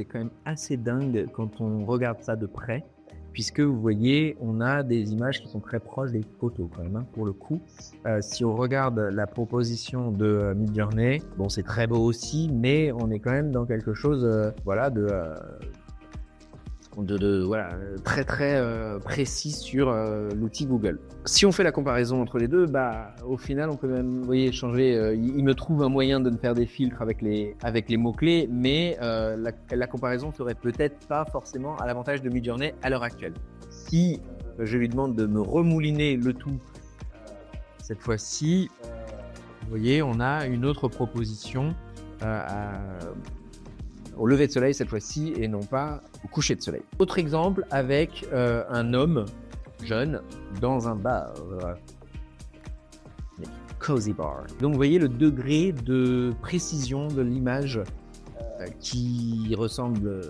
C'est quand même assez dingue quand on regarde ça de près, puisque vous voyez, on a des images qui sont très proches des photos quand même, hein, pour le coup. Si on regarde la proposition de Midjourney, bon, c'est très beau aussi, mais on est quand même dans quelque chose, voilà, voilà, très très précis sur l'outil Google. Si on fait la comparaison entre les deux, bah au final on peut même, vous voyez, changer. Il me trouve un moyen de me faire des filtres avec les mots-clés, mais la comparaison serait peut-être pas forcément à l'avantage de Midjourney à l'heure actuelle. Si je lui demande de me remouliner le tout, cette fois-ci, vous voyez, on a une autre proposition au lever de soleil cette fois-ci et non pas au coucher de soleil. Autre exemple avec un homme jeune dans un bar, cozy bar. Donc vous voyez le degré de précision de l'image qui ressemble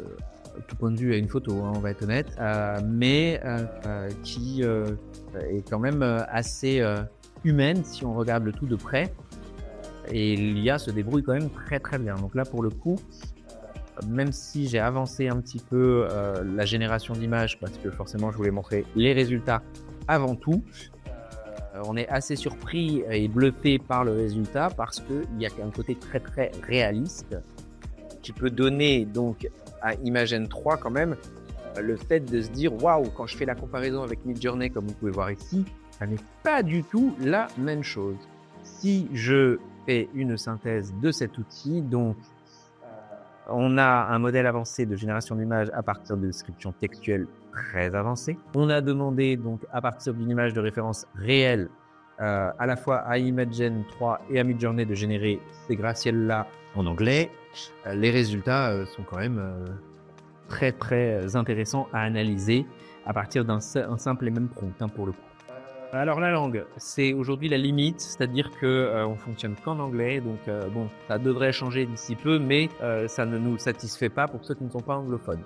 à tout point de vue à une photo, hein, on va être honnête, mais qui est quand même assez humaine si on regarde le tout de près. Et l'IA se débrouille quand même très très bien. Donc là pour le coup, même si j'ai avancé un petit peu la génération d'images parce que forcément je voulais montrer les résultats avant tout, on est assez surpris et bluffé par le résultat parce qu'il y a un côté très très réaliste qui peut donner donc à Imagen 3 quand même le fait de se dire waouh, quand je fais la comparaison avec Midjourney comme vous pouvez voir ici, ça n'est pas du tout la même chose. Si je fais une synthèse de cet outil, donc on a un modèle avancé de génération d'images à partir de descriptions textuelles très avancées. On a demandé donc à partir d'une image de référence réelle à la fois à Imagen 3 et à Midjourney de générer ces gratte-ciels-là en anglais. Les résultats sont quand même très très intéressants à analyser à partir d'un simple et même prompt, hein, pour le coup. Alors la langue, c'est aujourd'hui la limite, c'est-à-dire que on fonctionne qu'en anglais, donc bon, ça devrait changer d'ici peu, mais ça ne nous satisfait pas pour ceux qui ne sont pas anglophones.